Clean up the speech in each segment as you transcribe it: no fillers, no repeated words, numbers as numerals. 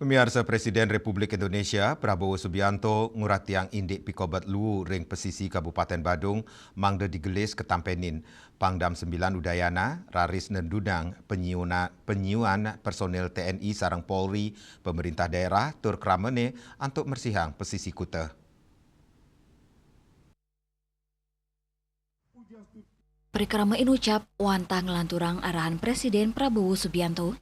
Pemirsa Presiden Republik Indonesia Prabowo Subianto nguratiang indik pikobat lu ring pesisi Kabupaten Badung mangda digelis ketampenin Pangdam 9 Udayana raris nendudang penyuan personel TNI sarang Polri pemerintah daerah tur kramene untuk mersihang pesisi kuta. Perikrama inucap wantang lanturang arahan Presiden Prabowo Subianto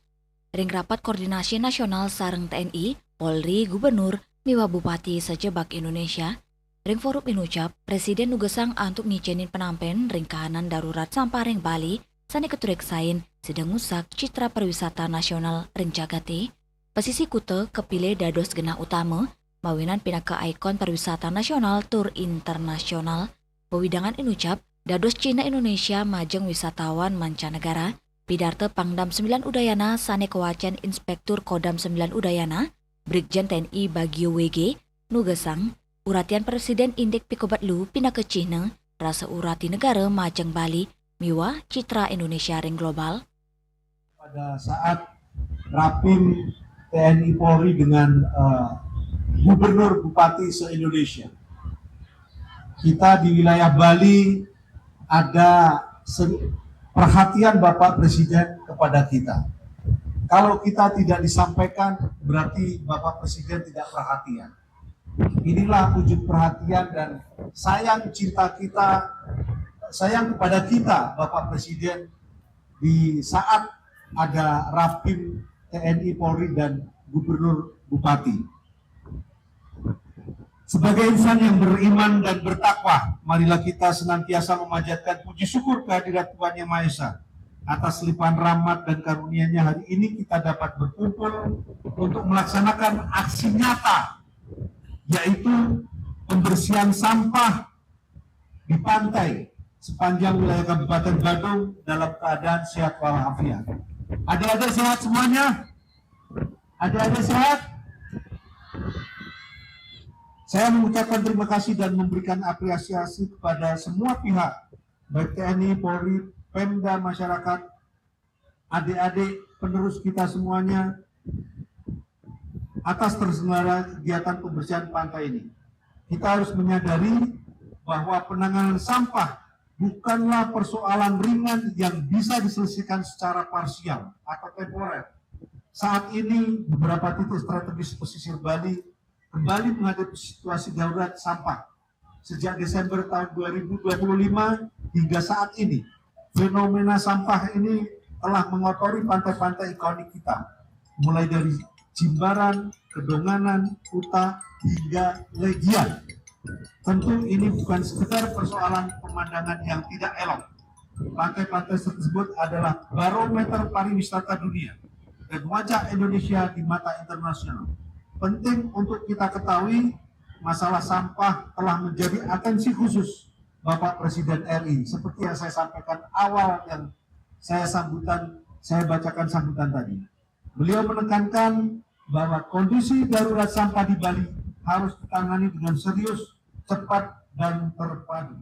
ring rapat koordinasi nasional sareng TNI, Polri, Gubernur, miwa Bupati sejebak Indonesia. Ring forum inucap Presiden nugesang antuk nicenin penampen ring kahanan darurat sampah ring Bali sani keturek sain sedang ngusak citra pariwisata nasional ring Jagate. Pesisi kute kepilih dados genah utama mawinan pindah ke ikon pariwisata nasional tur internasional. Pewidangan inucap dados Cina Indonesia majeng wisatawan mancanegara. Pidarte Pangdam 9 Udayana sane kewacan Inspektur Kodam 9 Udayana, Brigjen TNI Bagio WG, nugesang, uratian Presiden Indek Pikobat Lu pindah ke Cina, rasa urati negara majeng Bali, miwa citra Indonesia ring global. Pada saat Rapim TNI Polri dengan Gubernur Bupati se-Indonesia, kita di wilayah Bali ada perhatian Bapak Presiden kepada kita. Kalau kita tidak disampaikan, berarti Bapak Presiden tidak perhatian. Inilah wujud perhatian dan sayang cinta kita, sayang kepada kita Bapak Presiden di saat ada Rapim TNI Polri dan Gubernur Bupati. Sebagai insan yang beriman dan bertakwa, marilah kita senantiasa memanjatkan puji syukur kehadirat Tuhan Yang Maha Esa. Atas limpahan rahmat dan karunia-Nya hari ini kita dapat berkumpul untuk melaksanakan aksi nyata, yaitu pembersihan sampah di pantai sepanjang wilayah Kabupaten Badung dalam keadaan sehat walafiat. Adik-adik sehat semuanya? Adik-adik sehat? Saya mengucapkan terima kasih dan memberikan apresiasi kepada semua pihak, baik TNI, Polri, Pemda, masyarakat, adik-adik, penerus kita semuanya, atas terselenggara kegiatan pembersihan pantai ini. Kita harus menyadari bahwa penanganan sampah bukanlah persoalan ringan yang bisa diselesaikan secara parsial atau temporer. Saat ini beberapa titik strategis pesisir Bali kembali menghadapi situasi darurat sampah. Sejak Desember tahun 2025 hingga saat ini, fenomena sampah ini telah mengotori pantai-pantai ikonik kita, mulai dari Jimbaran, Kedonganan, Kuta, hingga Legian. Tentu ini bukan sekedar persoalan pemandangan yang tidak elok. Pantai-pantai tersebut adalah barometer pariwisata dunia dan wajah Indonesia di mata internasional. Penting untuk kita ketahui, masalah sampah telah menjadi atensi khusus Bapak Presiden RI. Seperti yang saya sampaikan awal yang saya bacakan sambutan tadi. Beliau menekankan bahwa kondisi darurat sampah di Bali harus ditangani dengan serius, cepat, dan terpadu.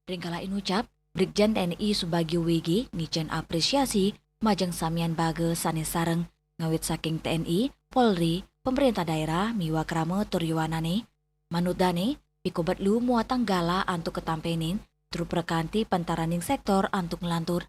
Ringkala inucap, Brigjen TNI Subagio WG nicen apresiasi majeng samian bage sanes sareng ngawit saking TNI, Polri, pemerintah daerah, miwa krama turyuanane, manudane, pikobat lu muatang gala antuk ketampenin, trup rekanti pentaraning sektor antuk ngelantur.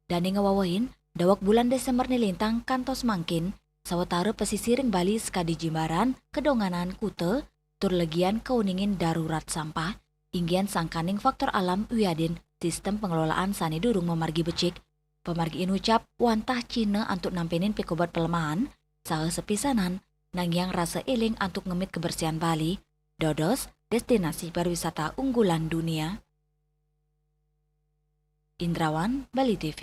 Dani ngawawahin, dawak bulan Desember nilintang kantos mangkin, sawetara pesisiring Bali skadi Jimbaran, Kedonganan, Kute, tur legian keuningin darurat sampah, inggian sangkaning faktor alam uyadin, sistem pengelolaan sani durung memargi becik. Pemargi inucap, wantah Cina antuk nampenin pikobat pelemahan, saha sepisanan, nang yang rasa eling antuk ngemit kebersihan Bali, dodos destinasi pariwisata unggulan dunia. Indrawan, Bali TV.